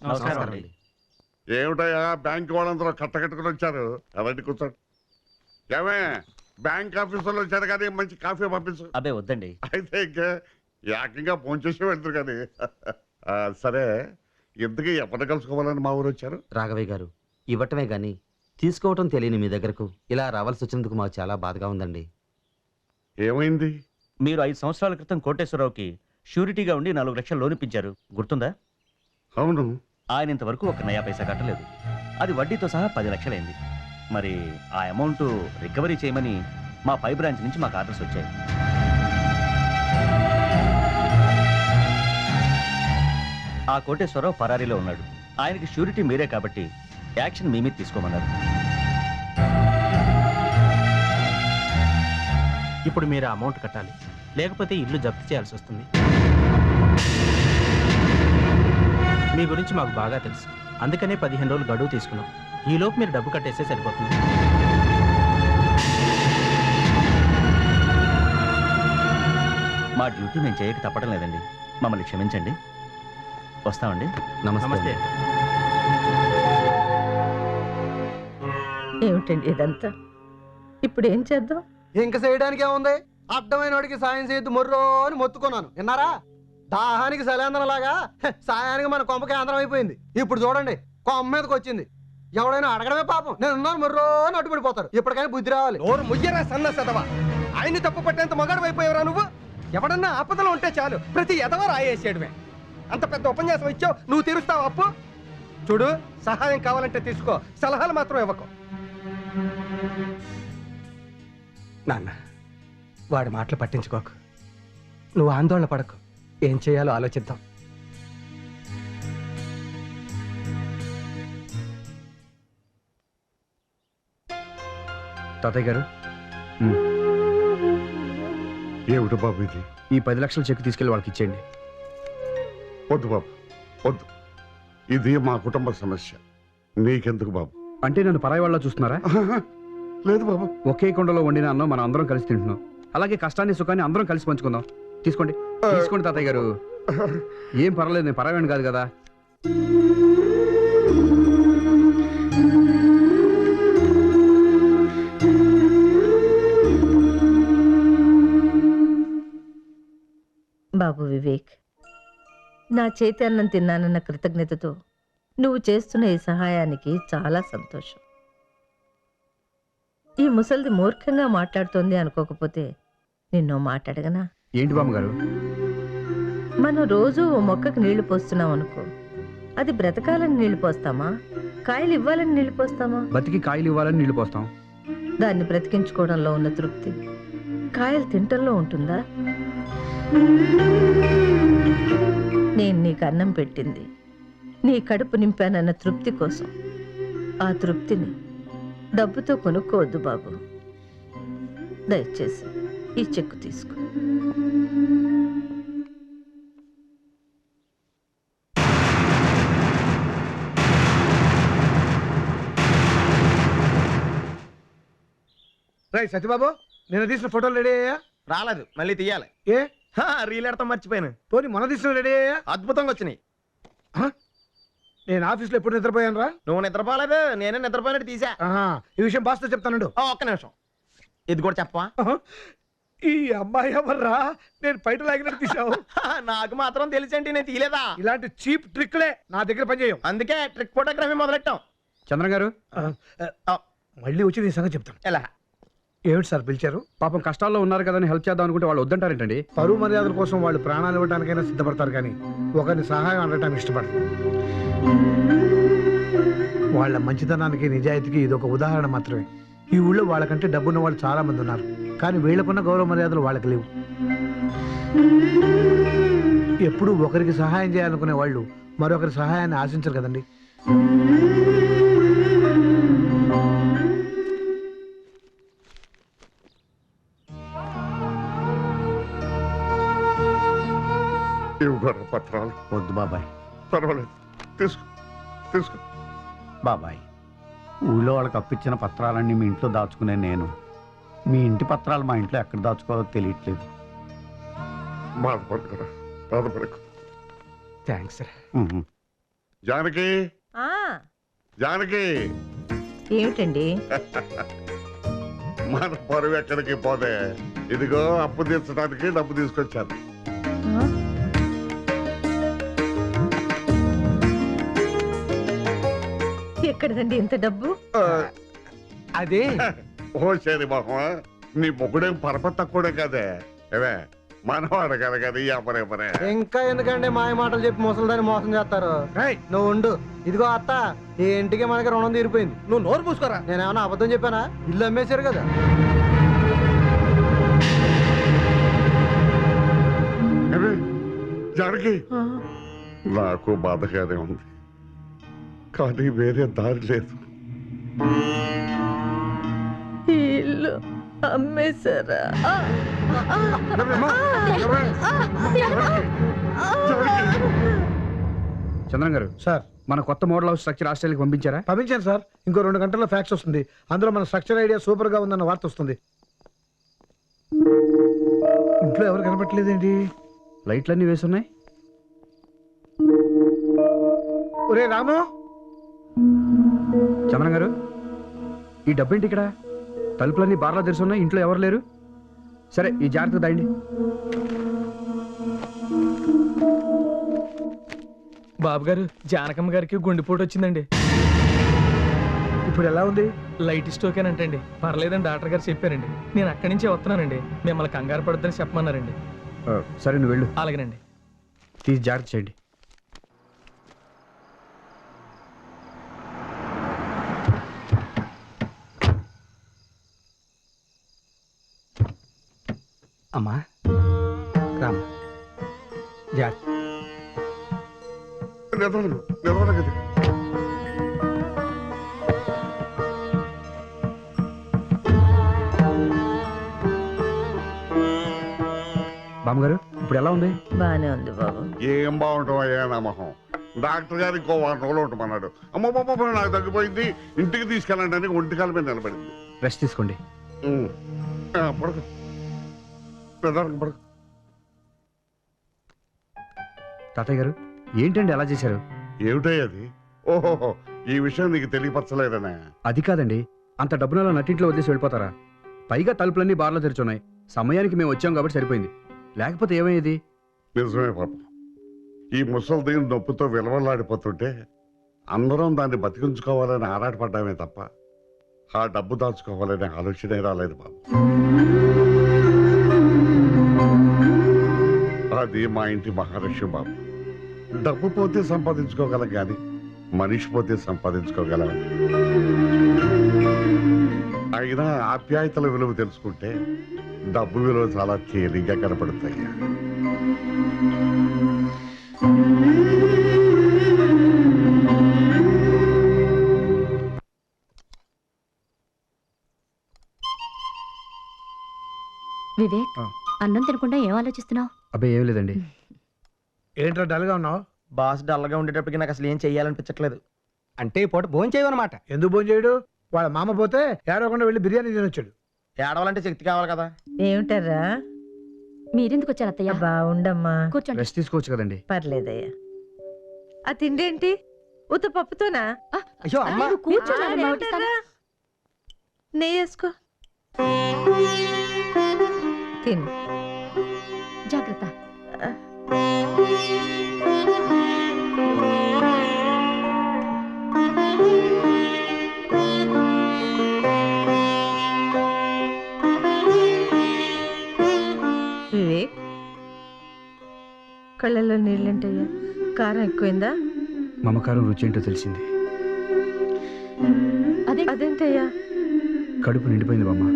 నమస్కారం అండి. ఏమిటయ్యా బ్యాంక్ వాళ్ళందరూ కట్టకట్టుకుని వచ్చారు. అవన్నీ కూర్చోండి. ఏమే బ్యాంక్ ఆఫీసర్లు వచ్చారు కానీ మంచి కాఫీ పంపించు. అబ్బే వద్దండి. అయితే ఇంకే ఏకంగా ఫోన్ చేసి వెళ్తారు కానీ. సరే ఎందుకు ఎప్పటి కలుసుకోవాలని మా ఊరు వచ్చారు? రాఘవయ్య గారు, ఇవ్వటమే గాని తీసుకోవటం తెలియని మీ దగ్గరకు ఇలా రావాల్సి వచ్చినందుకు మాకు చాలా బాధగా ఉందండి. ఏమైంది? మీరు 5 సంవత్సరాల క్రితం కోటేశ్వరరావుకి షూరిటీగా ఉండి 4 లక్షలు లోన్ ఇప్పించారు, గుర్తుందా? అవును. ఆయన ఇంతవరకు ఒక నయా పైసా కట్టలేదు. అది వడ్డీతో సహా 10 లక్షలైంది. మరి ఆ అమౌంట్ రికవరీ చేయమని మా పై బ్రాంచ్ నుంచి మాకు ఆర్డర్స్ వచ్చాయి. ఆ కోటేశ్వరరావు ఫరారీలో ఉన్నాడు. ఆయనకి షూరిటీ మీరే కాబట్టి యాక్షన్ మీ మీద తీసుకోమన్నారు. ఇప్పుడు మీరు అమౌంట్ కట్టాలి, లేకపోతే ఇల్లు జప్తు చేయాల్సి వస్తుంది. మీ గురించి మాకు బాగా తెలుసు, అందుకనే 15 రోజులు గడువు తీసుకున్నాం. ఈలోపు మీరు డబ్బు కట్టేస్తే సరిపోతుంది. మా డ్యూటీ మేము చేయక తప్పడం లేదండి, మమ్మల్ని క్షమించండి. వస్తామండి. నమస్తే. ఏమిటండి ఇదంతా? ఇప్పుడు ఏం చేద్దాం? ఇంక చేయడానికి ఏముంది? అడ్డమైన వాడికి సాయం చేయొద్దు మొర్రో అని మొత్తుకున్నాను, విన్నారా? దాహానికి సలేంద్రలాగా సాయానికి మన కొంప కేంద్రం అయిపోయింది. ఇప్పుడు చూడండి కొమ్మ మీదకి వచ్చింది. ఎవడైనా అడగడమే పాపం. నేను ఉన్నాను మొర్రో అని అడ్డుపడిపోతారు. ఇప్పటికైనా బుద్ధి రావాలి. నోరు ముయ్యరా సన్న సదవా, ఆయన్ని తప్పు పట్టేంత మగాడు అయిపోయావురా నువ్వు. ఎవడన్నా ఆపదలో ఉంటే చాలు ప్రతి ఎదవ రాయేసేయడమే. అంత పెద్ద ఉపన్యాసం ఇచ్చావు, నువ్వు తీరుస్తావు అప్పు? చూడు, సహాయం కావాలంటే తీసుకో, సలహాలు మాత్రం ఇవ్వకు. నాన్న, వాడి మాటలు పట్టించుకోకు. నువ్వు ఆందోళన పడకు, ఏం చేయాలో ఆలోచిద్దాం. తాతయ్య గారు, ఏమిటి బాబు ఇది? ఈ 10 లక్షల చెక్ తీసుకెళ్లి వాళ్ళకి ఇచ్చేయండి. వద్దు బాబు, వద్దు. ఇది మా కుటుంబ సమస్య. నీకెందుకు బాబు? అంటే నన్ను పరాయి వాళ్ళ చూస్తున్నారా? లేదు బాబు. ఒకే కొండలో వండిన అన్నం మనం అందరం కలిసి తింటున్నాం. అలాగే కష్టాన్ని సుఖాన్ని అందరం కలిసి పంచుకుందాం. తీసుకోండి, తీసుకోండి తాతయ్య గారు. ఏం పర్వాలేదు, నేను పరాయవాడిని కాదు కదా. బాబు వివేక్, నా చేతి అన్నం తిన్నానన్న కృతజ్ఞతతో నువ్వు చేస్తున్న ఈ సహాయానికి చాలా సంతోషం. ఈ ముసలిది మూర్ఖంగా మాట్లాడుతోంది అనుకోకపోతే నిన్నో మాట్లాడగనా? ఏంటి బామ్మగారు? మనం రోజు ఓ మొక్కకు నీళ్లు పోస్తున్నాం అనుకో, అది బ్రతకాలని నీళ్లు పోస్తామా, కాయలు ఇవ్వాలని నీళ్లు పోస్తామా? బతికి కాయలు ఇవ్వాలని నీళ్లు పోస్తాం. దాన్ని బ్రతికించుకోవడంలో ఉన్న తృప్తి కాయలు తింటంలో ఉంటుందా? నేను నీకు అన్నం పెట్టింది నీ కడుపు నింపానన్న తృప్తి కోసం. ఆ తృప్తిని డబ్బుతో కొనుక్కోవద్దు బాబు. దయచేసి ఈ చెక్కు తీసుకో. రై సత్యబాబు, నేను తీసిన ఫోటోలు రెడీ అయ్యా? రాలేదు, మళ్ళీ తీయాలి. ఏ రీల్ ఎడతాం మర్చిపోయాను. పోనీ మొన్న తీసిన రెడీ అయ్యా? అద్భుతంగా వచ్చినాయి. నేను ఆఫీస్లో ఎప్పుడు నిద్రపోయాను రా? నువ్వు నిద్రపోలేదు, నేనే నిద్రపోయినట్టు తీసా. ఈ విషయం బాస్తో చెప్తానండు. ఒక్క నిమిషం, ఇది కూడా చెప్పవా? ఈ అమ్మాయి ఎవర్రా నేను బయట లాగినట్టు తీసావు? నాకు మాత్రం తెలిసండి, నేను తీయలేదా? ఇలాంటి చీప్ ట్రిక్లే నా దగ్గర పనిచేయం. అందుకే ట్రిక్ ఫోటోగ్రఫీ మొదలెట్టాం. చంద్ర గారు, మళ్ళీ వచ్చి నీ సంగతి చెప్తాను. ఎలా? ఏమిటి సార్ పిలిచారు? పాపం కష్టాల్లో ఉన్నారు కదా అని హెల్ప్ చేద్దాం అనుకుంటే వాళ్ళు వద్దంటారేంటండి? పరువు మర్యాదల కోసం వాళ్ళు ప్రాణాలు ఇవ్వడానికైనా సిద్ధపడతారు, కానీ ఒకరిని సహాయం అనడానికి ఇష్టపడరు. వాళ్ళ మంచితనానికి నిజాయితీకి ఇది ఒక ఉదాహరణ మాత్రమే. ఈ ఊళ్ళో వాళ్ళకంటే డబ్బున్న వాళ్ళు చాలా మంది ఉన్నారు, కానీ వీళ్ళకున్న గౌరవ మర్యాదలు వాళ్ళకి లేవు. ఎప్పుడూ ఒకరికి సహాయం చేయాలనుకునే వాళ్ళు మరొకరి సహాయాన్ని ఆశించరు కదండి. ఇవ్వరు పత్రాలు. వద్దు బాబాయ్. పర్వాలేదు, తీసుకో తీసుకో. బాబాయ్, ఊళ్ళో వాళ్ళకి అప్పిచ్చిన పత్రాలన్నీ మీ ఇంట్లో దాచుకునే నేను మీ ఇంటి పత్రాలు మా ఇంట్లో ఎక్కడ దాచుకోవాలో తెలియట్లేదు. బాధపడకు, బాధపడకు. థ్యాంక్స్. జానకి ఆ, జానకి ఏమిటండి? మన పరువు ఎక్కడికి పోతే ఇదిగో అప్పు తీర్చడానికి డబ్బు తీసుకొచ్చాను. ఆ? ఎక్కడదండి ఇంత డబ్బు? అదే ఓ సరే మొహమా, నీ మొగుడేం పరపతి తక్కువడే కదే. ఏవే మనవాడు కలగది ఎవరెవరే. ఇంకా ఎందుకండి మాయ మాటలు చెప్పి ముసలిదాన్ని మోసం చేస్తారు? రేయ్, నువ్వు ఉండు. ఇదిగో అత్త, ఈ ఇంటికి మనకి రుణం తీరిపోయింది. నువ్వు నోరు పూసుకోరా. నేనేమన్నా అబద్ధం చెప్పానా? ఇల్లు అమ్మేశారు కదా. ఏవే, జానకి ఆ, నాకు బాధగానే ఉంది, కానీ వేరే దారి లేదు. ఈ ఇల్లు అమ్మేశారా? ఆ, ఆ, చంద్రం గారు సార్, మన కొత్త మోడల్ హౌస్ స్ట్రక్చర్ ఆస్ట్రేలియాకి పంపించారా? పంపించాను సార్. ఇంకో 2 గంటల్లో ఫ్యాక్స్ వస్తుంది. అందులో మన స్ట్రక్చర్ ఐడియా సూపర్ గా ఉందన్న వార్త వస్తుంది. ఇంట్లో ఎవరు కనపట్లేదేంటి? లైట్లన్నీ వేసున్నాయి. ఒరే రాము, చంద్రం గారు, ఈ డబ్బేంటి ఇక్కడ? తలుపులన్నీ బార్లా తెరుచున్నాయి, ఇంట్లో ఎవరు లేరు. సరే, ఈ జాగ్రత్త దాయండి. బాబు గారు, జానకమ్మ గారికి గుండెపోటు వచ్చిందండి. ఇప్పుడు ఎలా ఉంది? లైట్ స్టోకేనంటండి. పర్లేదని డాక్టర్ గారు చెప్పారండి. నేను అక్కడి నుంచే వస్తున్నానండి. మిమ్మల్ని కంగారు పడద్దని చెప్పమన్నారండి. సరే, నువ్వు వెళ్ళు. అలాగేనండి. తీసి జాగ్రత్త చేయండి. అమ్మా రామ్, జాగ్రత్త. నిలవడదు, నిలవడగది. బామ్మగారు, ఇప్పుడు ఎలా ఉంది? బానే ఉంది బాబు. ఏం బాగుంటాం అయ్యా నా మొహం. డాక్టర్ గారు ఇంకో 1 రోజులు ఉంటామన్నాడు. అమ్మ పాప నాకు తగ్గిపోయింది, ఇంటికి తీసుకెళ్ళండి అని ఒంటికాల మీద నిలబడింది. రెస్ట్ తీసుకోండి. పడదు, పడదు. తాతయ్య గారు, ఏంటండి అలా చేశారు? ఏమిటయ్యది? ఓహోహో, ఈ విషయం నీకు తెలియపరచలేదనే. అది కాదండి, అంత డబ్బున నట్టింట్లో వదిలేసి వెళ్ళిపోతారా? పైగా తలుపులన్నీ బార్లో తెరుచున్నాయి. సమయానికి మేము వచ్చాం కాబట్టి సరిపోయింది, లేకపోతే ఏమయ్యేది? నిజమే పాపం. ఈ ముసలి దీని నొప్పితో విలవలాడిపోతుంటే అందరం దాన్ని బతికించుకోవాలని ఆరాటపడ్డామే తప్ప ఆ డబ్బు దాచుకోవాలనే ఆలోచనే రాలేదు బాబు. అది మా ఇంటి మహాలక్ష్మి బాబు. డబ్బు పోతే సంపాదించుకోగలం కానీ మనిషి పోతే సంపాదించుకోగలం. అయినా ఆప్యాయతల విలువ తెలుసుకుంటే డబ్బు విలువ చాలా తేలిగ్గా కనపడతాయి. వివేక్, అన్నం తినకుండా ఏం ఆలోచిస్తున్నావు? అబ్బాయి ఏం లేదండి. ఏంట్రా డల్గా ఉన్నావు? బాస్ డల్గా ఉండేటప్పటికి నాకు అసలు ఏం చెయ్యాలనిపించట్లేదు. అంటే ఈ పూట భోజనం చేయమన్నమాట. ఎందుకు భోజనం చేయడు? వాళ్ళ మామ పోతే ఏడవకుండా వెళ్ళి బిర్యానీ తినొచ్చాడు. ఏడవాలంటే శక్తి కావాలి కదా. ఏమిటారా? మీరెందుకు వచ్చారు అత్తయ్య? బాగుండమ్మా. కూర్చోండి. రెస్ట్ తీసుకోవచ్చు కదండి. పర్లేదయ్యా. ఆ తిండేంటి? ఉత్త పప్పుతోనా? అయ్యో అమ్మా, నువ్వు కూర్చోండి, నేను వడ్డిస్తాను. నెయ్యి వేసుకో. తిను. జాగ్రత్త. వివేక్, కళ్ళల్లో నీళ్ళంటయ్యా. కారం ఎక్కువైందా? మమకారం రుచి ఏంటో తెలిసింది. అదే అదేంటయ్యా? కడుపు నిండిపోయింది బామ్మ.